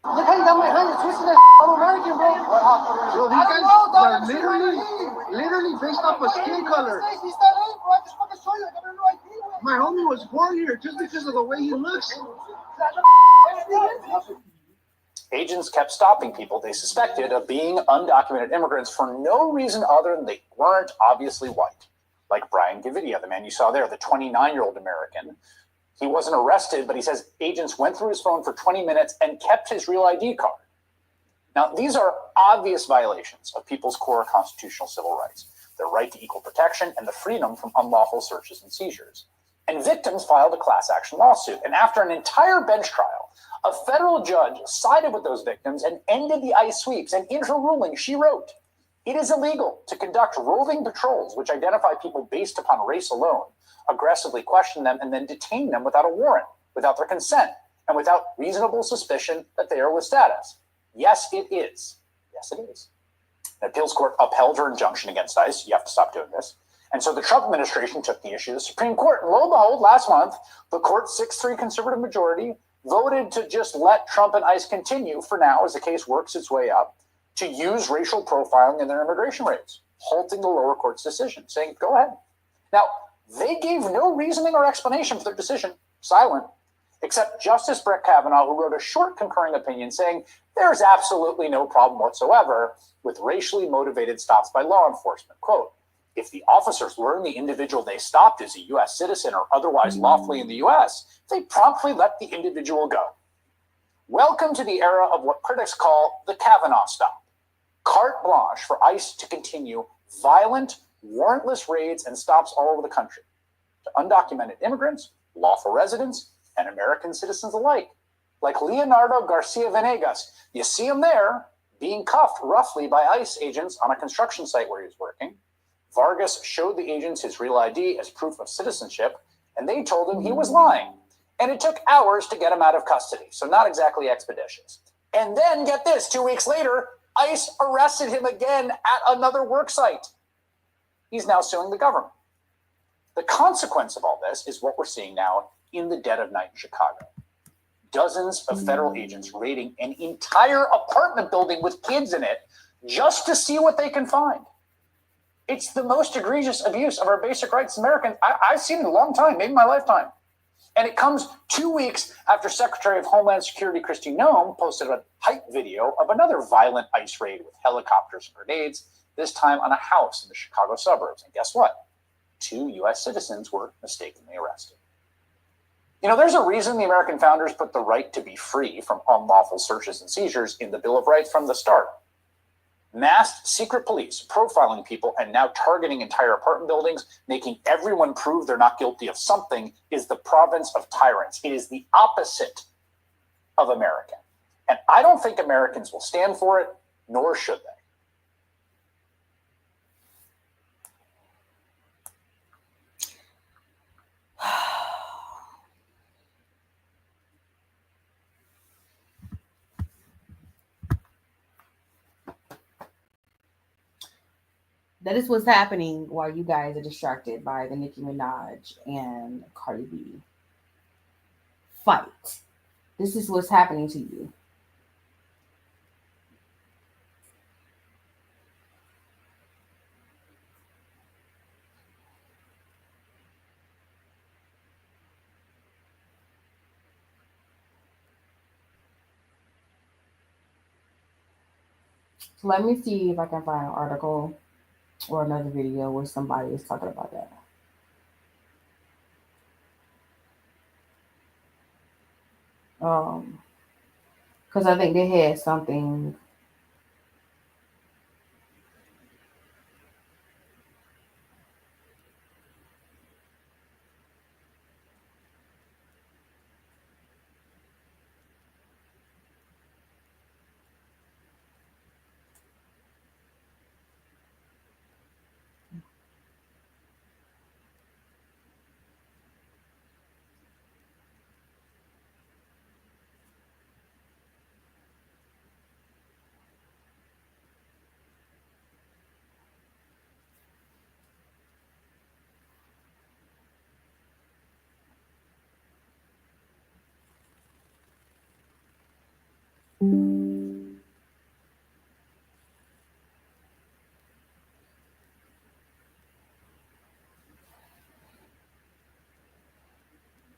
Look how you got my hand. You're twisting that I'm American, bro. Bro, these guys are literally based off of skin color. My homie was born here just because of the way he looks. Agents kept stopping people they suspected of being undocumented immigrants for no reason other than they weren't obviously white. Like Brian Gavidia, the man you saw there, the 29-year-old American. He wasn't arrested, but he says agents went through his phone for 20 minutes and kept his real ID card. Now, these are obvious violations of people's core constitutional civil rights, their right to equal protection and the freedom from unlawful searches and seizures. And victims filed a class action lawsuit. And after an entire bench trial, a federal judge sided with those victims and ended the ICE sweeps. And in her ruling, she wrote, "It is illegal to conduct roving patrols which identify people based upon race alone, aggressively question them, and then detain them without a warrant, without their consent, and without reasonable suspicion that they are with status." Yes, it is. Yes, it is. An appeals court upheld her injunction against ICE. You have to stop doing this. And so the Trump administration took the issue to the Supreme Court. And lo and behold, last month, the court's 6-3 conservative majority voted to just let Trump and ICE continue for now, as the case works its way up, to use racial profiling in their immigration raids, halting the lower court's decision, saying, go ahead. Now, they gave no reasoning or explanation for their decision, silent, except Justice Brett Kavanaugh, who wrote a short concurring opinion saying there's absolutely no problem whatsoever with racially motivated stops by law enforcement. Quote, if the officers learn the individual they stopped is a U.S. citizen or otherwise lawfully in the U.S., they promptly let the individual go. Welcome to the era of what critics call the Kavanaugh stop. Carte blanche for ICE to continue violent, warrantless raids and stops all over the country to undocumented immigrants, lawful residents, and American citizens alike, like Leonardo Garcia Venegas. You see him there, being cuffed roughly by ICE agents on a construction site where he was working. Vargas showed the agents his real ID as proof of citizenship, and they told him he was lying. And it took hours to get him out of custody, so not exactly expeditious. And then, get this, 2 weeks later, ICE arrested him again at another work site. He's now suing the government. The consequence of all this is what we're seeing now in the dead of night in Chicago. Dozens of federal agents raiding an entire apartment building with kids in it just to see what they can find. It's the most egregious abuse of our basic rights as Americans I've seen in a long time, maybe my lifetime. And it comes 2 weeks after Secretary of Homeland Security Kristi Noem posted a hype video of another violent ICE raid with helicopters and grenades, this time on a house in the Chicago suburbs. And guess what? 2 U.S. citizens were mistakenly arrested. You know, there's a reason the American founders put the right to be free from unlawful searches and seizures in the Bill of Rights from the start. Masked secret police profiling people and now targeting entire apartment buildings, making everyone prove they're not guilty of something, is the province of tyrants. It is the opposite of American. And I don't think Americans will stand for it, nor should they. That is what's happening while you guys are distracted by the Nicki Minaj and Cardi B fight. This is what's happening to you. So let me see if I can find an article or another video where somebody is talking about that. Because I think they had something.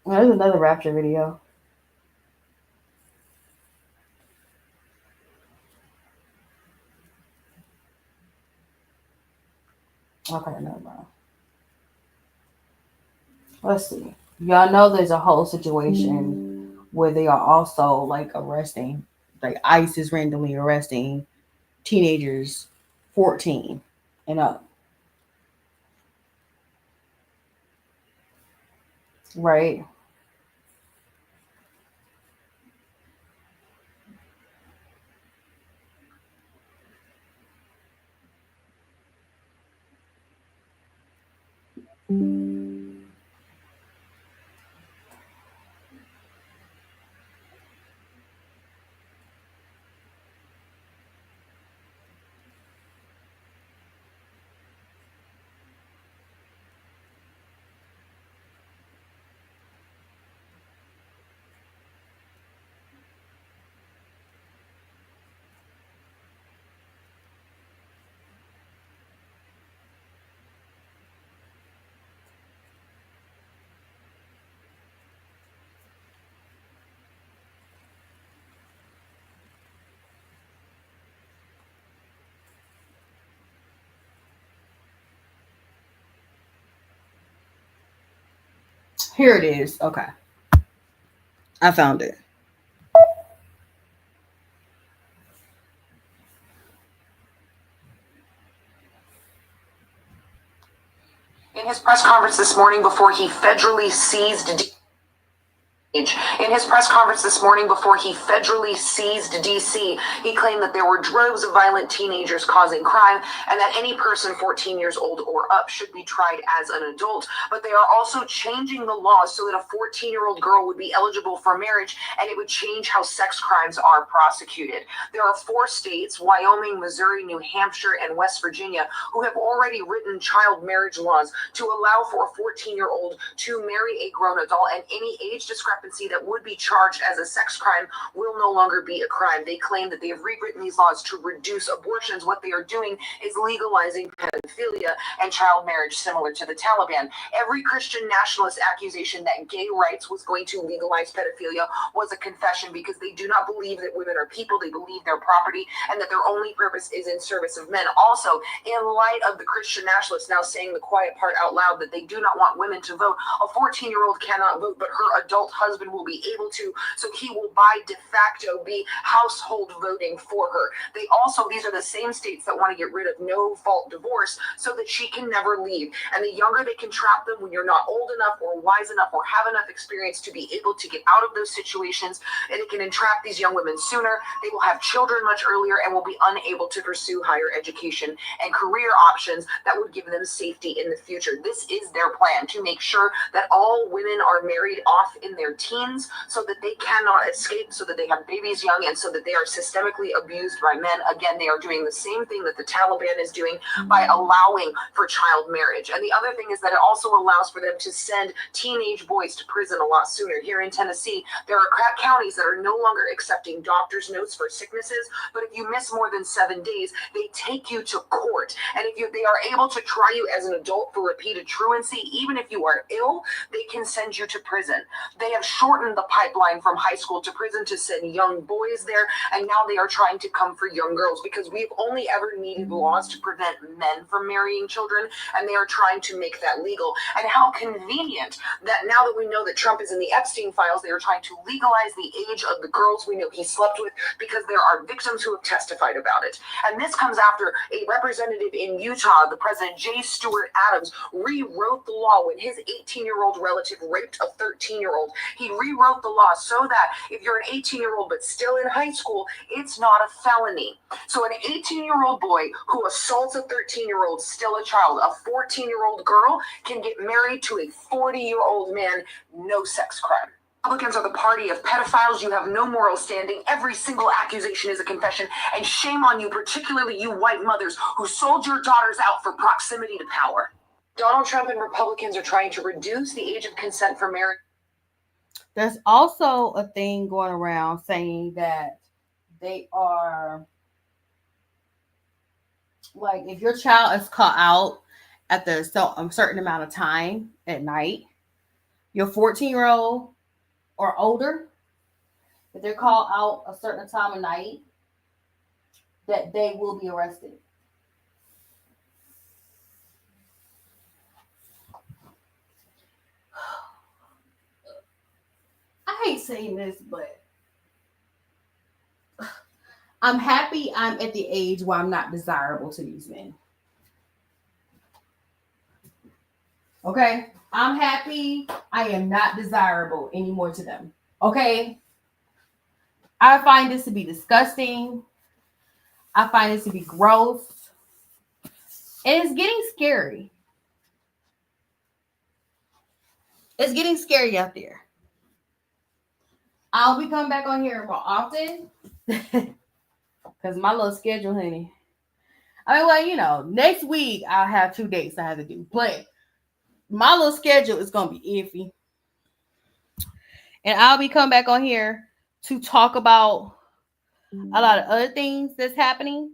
Well, there's another Rapture video. Okay, never mind. Let's see. Y'all know there's a whole situation where they are also like arresting, like ICE is randomly arresting teenagers 14 and up. Right? Here it is. Okay. I found it. In his press conference this morning before he federally seized DC, he claimed that there were droves of violent teenagers causing crime and that any person 14 years old or up should be tried as an adult. But they are also changing the laws so that a 14-year-old girl would be eligible for marriage, and it would change how sex crimes are prosecuted. There are 4 states, Wyoming, Missouri, New Hampshire, and West Virginia, who have already written child marriage laws to allow for a 14-year-old to marry a grown adult, and any age discrepancy that would be charged as a sex crime will no longer be a crime. They claim that they have rewritten these laws to reduce abortions. What they are doing is legalizing pedophilia and child marriage, similar to the Taliban. Every Christian nationalist accusation that gay rights was going to legalize pedophilia was a confession, because they do not believe that women are people. They believe they're property, and that their only purpose is in service of men. Also, in light of the Christian nationalists now saying the quiet part out loud that they do not want women to vote, a 14-year-old cannot vote, but her adult husband will be able to, so he will by de facto be household voting for her. These are the same states that want to get rid of no-fault divorce so that she can never leave. And the younger they can trap them, when you're not old enough or wise enough or have enough experience to be able to get out of those situations, and it can entrap these young women sooner. They will have children much earlier and will be unable to pursue higher education and career options that would give them safety in the future. This is their plan, to make sure that all women are married off in their teens so that they cannot escape, so that they have babies young, and so that they are systemically abused by men. Again, they are doing the same thing that the Taliban is doing by allowing for child marriage. And the other thing is that it also allows for them to send teenage boys to prison a lot sooner. Here in Tennessee, there are counties that are no longer accepting doctor's notes for sicknesses, but if you miss more than 7 days, they take you to court. And if they are able to try you as an adult for repeated truancy, even if you are ill, they can send you to prison. They have shortened the pipeline from high school to prison to send young boys there, and now they are trying to come for young girls, because we've only ever needed laws to prevent men from marrying children, and they are trying to make that legal. And how convenient that now that we know that Trump is in the Epstein files, they are trying to legalize the age of the girls we know he slept with, because there are victims who have testified about it. And this comes after a representative in Utah, the President J. Stewart Adams, rewrote the law when his 18-year-old relative raped a 13-year-old. He rewrote the law so that if you're an 18-year-old but still in high school, it's not a felony. So an 18-year-old boy who assaults a 13-year-old, still a child, a 14-year-old girl can get married to a 40-year-old man, no sex crime. Republicans are the party of pedophiles. You have no moral standing. Every single accusation is a confession, and shame on you, particularly you white mothers who sold your daughters out for proximity to power. Donald Trump and Republicans are trying to reduce the age of consent for marriage. There's also a thing going around saying that they are, like, if your child is caught out at a certain amount of time at night, your 14-year-old or older, if they're called out a certain time of night, that they will be arrested. I hate saying this, but I'm happy I'm at the age where I'm not desirable to these men. Okay? I'm happy I am not desirable anymore to them. Okay? I find this to be disgusting. I find this to be gross. And it's getting scary. It's getting scary out there. I'll be coming back on here more often because my little schedule, honey. I mean, well, you know, next week I'll have 2 dates I have to do, but my little schedule is going to be iffy. And I'll be coming back on here to talk about a lot of other things that's happening.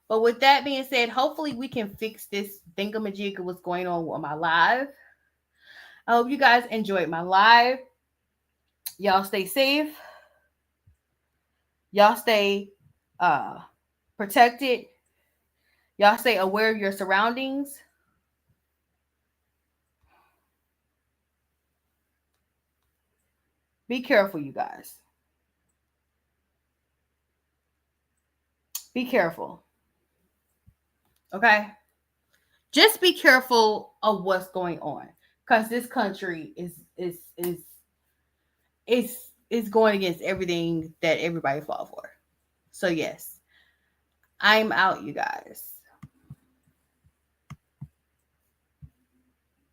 But with that being said, hopefully we can fix this thingamajig of what's going on with my live. I hope you guys enjoyed my live. Y'all stay safe. Y'all stay protected. Y'all stay aware of your surroundings. Be careful, you guys. Be careful. Okay? Just be careful of what's going on, because this country is going against everything that everybody fought for. So yes, I'm out, you guys.